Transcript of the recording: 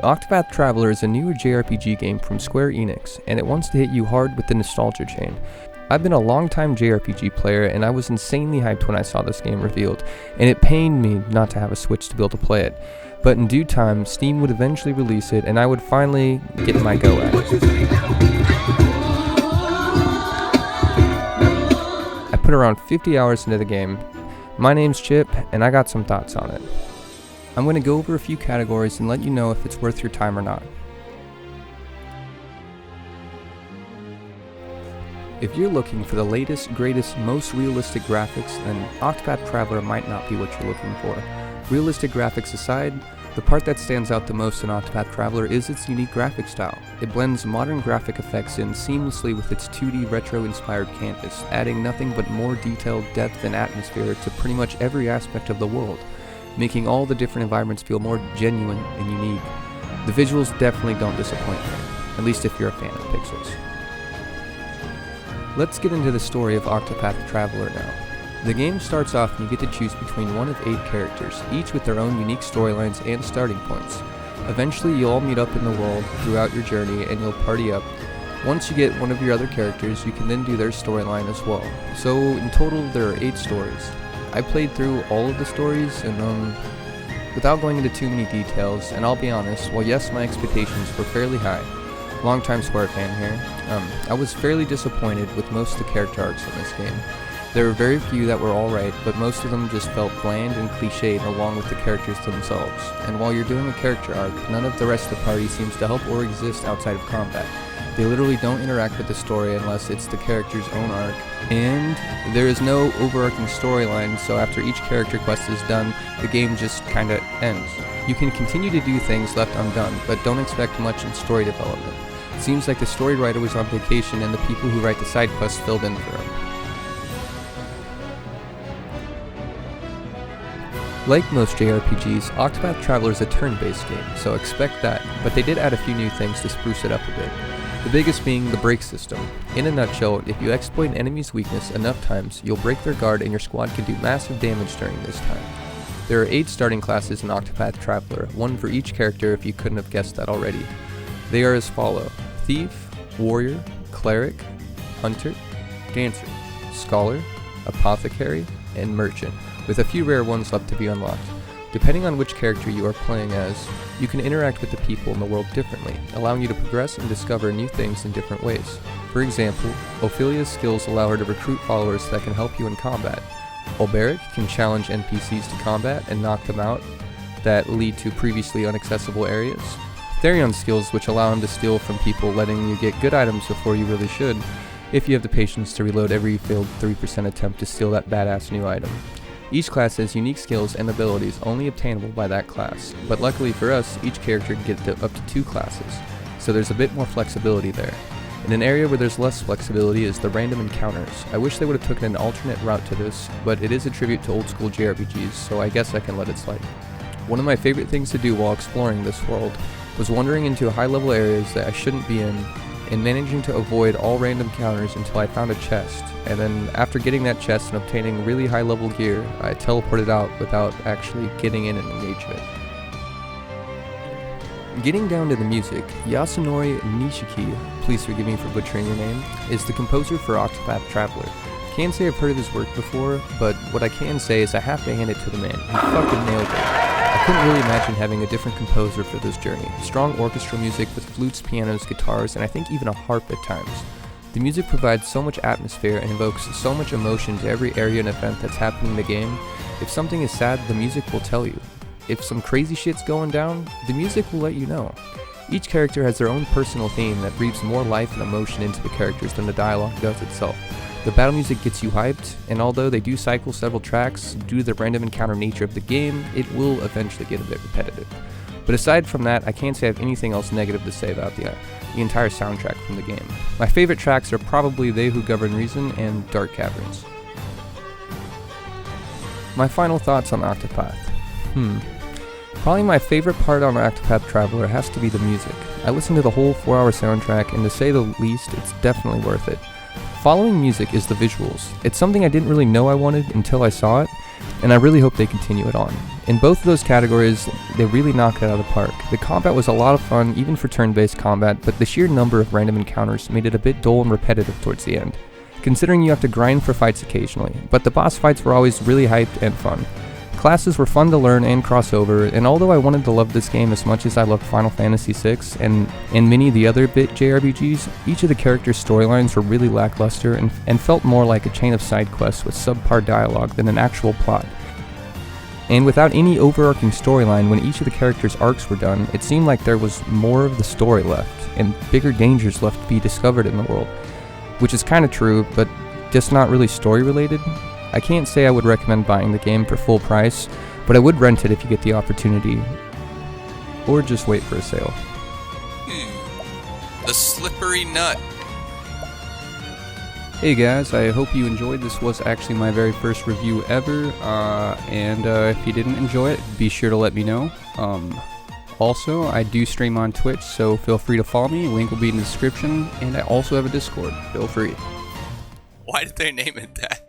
Octopath Traveler is a newer JRPG game from Square Enix, and it wants to hit you hard with the nostalgia chain. I've been a long-time JRPG player, and I was insanely hyped when I saw this game revealed, and it pained me not to have a Switch to be able to play it. But in due time, Steam would eventually release it, and I would finally get my go at it. I put around 50 hours into the game. My name's Chip, and I got some thoughts on it. I'm going to go over a few categories and let you know if it's worth your time or not. If you're looking for the latest, greatest, most realistic graphics, then Octopath Traveler might not be what you're looking for. Realistic graphics aside, the part that stands out the most in Octopath Traveler is its unique graphic style. It blends modern graphic effects in seamlessly with its 2D retro-inspired canvas, adding nothing but more detailed depth and atmosphere to pretty much every aspect of the world, making all the different environments feel more genuine and unique. The visuals definitely don't disappoint me, at least if you're a fan of pixels. Let's get into the story of Octopath Traveler now. The game starts off and you get to choose between one of 8 characters, each with their own unique storylines and starting points. Eventually you'll all meet up in the world throughout your journey and you'll party up. Once you get one of your other characters, you can then do their storyline as well. So in total there are 8 stories. I played through all of the stories and without going into too many details, and I'll be honest, while yes, my expectations were fairly high, longtime Square fan here, I was fairly disappointed with most of the character arcs in this game. There were very few that were alright, but most of them just felt bland and cliched along with the characters themselves. And while you're doing a character arc, none of the rest of the party seems to help or exist outside of combat. They literally don't interact with the story unless it's the character's own arc, and there is no overarching storyline, so after each character quest is done, the game just kinda ends. You can continue to do things left undone, but don't expect much in story development. It seems like the story writer was on vacation and the people who write the side quests filled in for him. Like most JRPGs, Octopath Traveler is a turn-based game, so expect that, but they did add a few new things to spruce it up a bit. The biggest being the break system. In a nutshell, if you exploit an enemy's weakness enough times, you'll break their guard and your squad can do massive damage during this time. There are 8 starting classes in Octopath Traveler, one for each character if you couldn't have guessed that already. They are as follow: Thief, Warrior, Cleric, Hunter, Dancer, Scholar, Apothecary, and Merchant, with a few rare ones left to be unlocked. Depending on which character you are playing as, you can interact with the people in the world differently, allowing you to progress and discover new things in different ways. For example, Ophelia's skills allow her to recruit followers that can help you in combat. Alberic can challenge NPCs to combat and knock them out that lead to previously inaccessible areas. Therion's skills, which allow him to steal from people, letting you get good items before you really should, if you have the patience to reload every failed 3% attempt to steal that badass new item. Each class has unique skills and abilities only obtainable by that class, but luckily for us, each character can get up to 2 classes, so there's a bit more flexibility there. In an area where there's less flexibility is the random encounters. I wish they would have taken an alternate route to this, but it is a tribute to old school JRPGs, so I guess I can let it slide. One of my favorite things to do while exploring this world was wandering into high level areas that I shouldn't be in, and managing to avoid all random encounters until I found a chest, and then after getting that chest and obtaining really high level gear, I teleported out without actually getting in an engagement. Getting down to the music, Yasunori Nishiki, please forgive me for butchering your name, is the composer for Octopath Traveler. Can't say I've heard of his work before, but what I can say is I have to hand it to the man. He fucking nailed it. I couldn't really imagine having a different composer for this journey. Strong orchestral music with flutes, pianos, guitars, and I think even a harp at times. The music provides so much atmosphere and evokes so much emotion to every area and event that's happening in the game. If something is sad, the music will tell you. If some crazy shit's going down, the music will let you know. Each character has their own personal theme that breathes more life and emotion into the characters than the dialogue does itself. The battle music gets you hyped, and although they do cycle several tracks, due to the random encounter nature of the game, it will eventually get a bit repetitive. But aside from that, I can't say I have anything else negative to say about the entire soundtrack from the game. My favorite tracks are probably They Who Govern Reason and Dark Caverns. My final thoughts on Octopath. Probably my favorite part on Octopath Traveler has to be the music. I listened to the whole 4-hour soundtrack, and to say the least, it's definitely worth it. following music is the visuals. It's something I didn't really know I wanted until I saw it, and I really hope they continue it on. In both of those categories, they really knocked it out of the park. The combat was a lot of fun, even for turn-based combat, but the sheer number of random encounters made it a bit dull and repetitive towards the end, considering you have to grind for fights occasionally, but the boss fights were always really hyped and fun. Classes were fun to learn and cross over, and although I wanted to love this game as much as I loved Final Fantasy VI and many of the other bit JRPGs, each of the characters' storylines were really lackluster and felt more like a chain of side quests with subpar dialogue than an actual plot. And without any overarching storyline, when each of the characters' arcs were done, it seemed like there was more of the story left, and bigger dangers left to be discovered in the world. Which is kinda true, but just not really story related. I can't say I would recommend buying the game for full price, but I would rent it if you get the opportunity, or just wait for a sale. The slippery nut. Hey guys, I hope you enjoyed. This was actually my very first review ever, and if you didn't enjoy it, be sure to let me know. Also, I do stream on Twitch, so feel free to follow me. Link will be in the description, and I also have a Discord. Feel free. Why did they name it that?